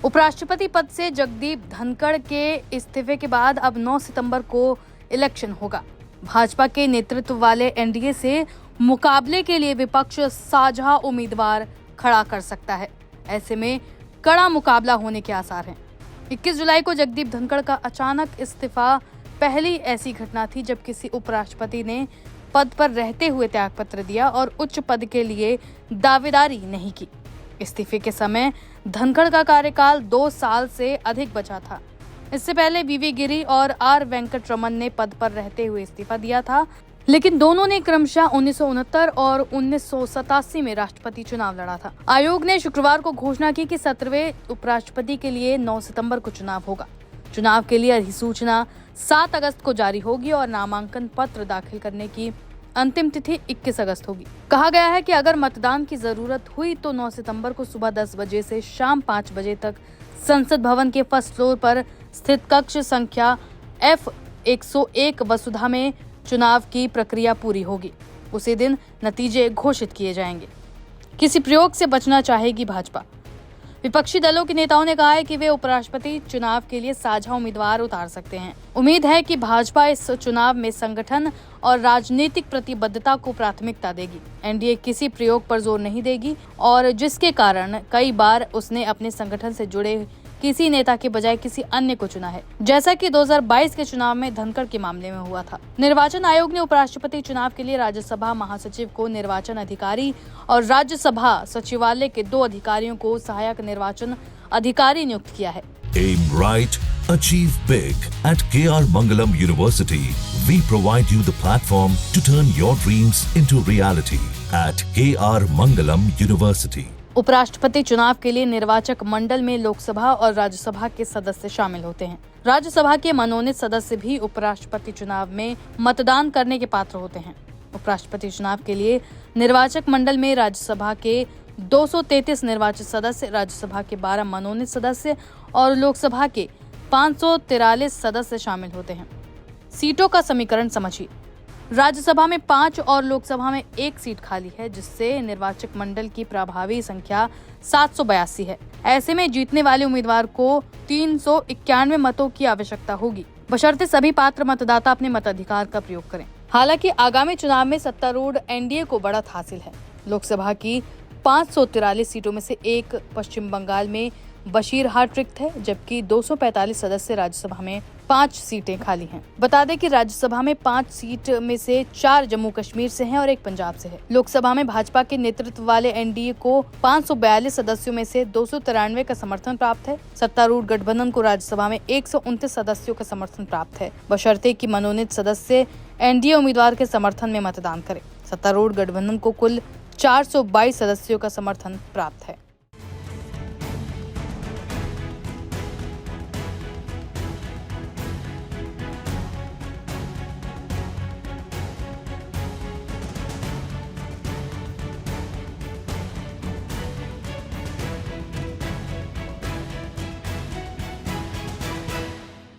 उपराष्ट्रपति पद से जगदीप धनखड़ के इस्तीफे के बाद अब 9 सितंबर को इलेक्शन होगा। भाजपा के नेतृत्व वाले एनडीए से मुकाबले के लिए विपक्ष साझा उम्मीदवार खड़ा कर सकता है। ऐसे में कड़ा मुकाबला होने के आसार हैं। 21 जुलाई को जगदीप धनखड़ का अचानक इस्तीफा पहली ऐसी घटना थी जब किसी उपराष्ट्रपति ने पद पर रहते हुए त्यागपत्र दिया और उच्च पद के लिए दावेदारी नहीं की। इस्तीफे के समय धनखड़ का कार्यकाल 2 साल से अधिक बचा था। इससे पहले वीवी गिरी और आर वेंकटरमन ने पद पर रहते हुए इस्तीफा दिया था, लेकिन दोनों ने क्रमशः 1969 और 1987 में राष्ट्रपति चुनाव लड़ा था। आयोग ने शुक्रवार को घोषणा की कि 17वें उपराष्ट्रपति के लिए 9 सितंबर को चुनाव होगा। चुनाव के लिए अधिसूचना 7 अगस्त को जारी होगी और नामांकन पत्र दाखिल करने की अंतिम तिथि 21 अगस्त होगी। कहा गया है कि अगर मतदान की जरूरत हुई तो 9 सितंबर को सुबह 10 बजे से शाम 5 बजे तक संसद भवन के फर्स्ट फ्लोर पर स्थित कक्ष संख्या F101 वसुधा में चुनाव की प्रक्रिया पूरी होगी। उसी दिन नतीजे घोषित किए जाएंगे। किसी प्रयोग से बचना चाहेगी भाजपा। विपक्षी दलों के नेताओं ने कहा है कि वे उपराष्ट्रपति चुनाव के लिए साझा उम्मीदवार उतार सकते हैं। उम्मीद है कि भाजपा इस चुनाव में संगठन और राजनीतिक प्रतिबद्धता को प्राथमिकता देगी। एनडीए किसी प्रयोग पर जोर नहीं देगी और जिसके कारण कई बार उसने अपने संगठन से जुड़े किसी नेता के बजाय किसी अन्य को चुना है, जैसा कि 2022 के चुनाव में धनखड़ के मामले में हुआ था। निर्वाचन आयोग ने उपराष्ट्रपति चुनाव के लिए राज्यसभा महासचिव को निर्वाचन अधिकारी और राज्यसभा सचिवालय के 2 अधिकारियों को सहायक निर्वाचन अधिकारी नियुक्त किया है। Aim right, achieve big. At KR Mangalam University, we provide you the platform to turn your dreams into reality. At KR Mangalam University. उपराष्ट्रपति चुनाव के लिए निर्वाचक मंडल में लोकसभा और राज्यसभा के सदस्य शामिल होते हैं। राज्यसभा के मनोनीत सदस्य भी उपराष्ट्रपति चुनाव में मतदान करने के पात्र होते हैं। उपराष्ट्रपति चुनाव के लिए निर्वाचक मंडल में राज्यसभा के 233 निर्वाचित सदस्य, राज्यसभा के 12 मनोनीत सदस्य और लोकसभा के 543 सदस्य शामिल होते हैं। सीटों का समीकरण समझिए। राज्यसभा में 5 और लोकसभा में 1 सीट खाली है, जिससे निर्वाचक मंडल की प्रभावी संख्या 782 है। ऐसे में जीतने वाले उम्मीदवार को 391 मतों की आवश्यकता होगी, बशर्ते सभी पात्र मतदाता अपने मताधिकार का प्रयोग करें। हालांकि आगामी चुनाव में सत्तारूढ़ एनडीए को बढ़त हासिल है। लोकसभा की 543 सीटों में से 1 पश्चिम बंगाल में बशीरहाट रिक्त है, जबकि 245 सदस्य राज्यसभा में 5 सीटें खाली हैं। बता दें कि राज्यसभा में 5 सीट में से 4 जम्मू कश्मीर से हैं और 1 पंजाब से है। लोकसभा में भाजपा के नेतृत्व वाले एनडीए को 542 सदस्यों में से 293 का समर्थन प्राप्त है। सत्तारूढ़ गठबंधन को राज्यसभा में 129 सदस्यों का समर्थन प्राप्त है, बशर्ते कि मनोनीत सदस्य एनडीए उम्मीदवार के समर्थन में मतदान करें। सत्तारूढ़ गठबंधन को कुल 422 सदस्यों का समर्थन प्राप्त है।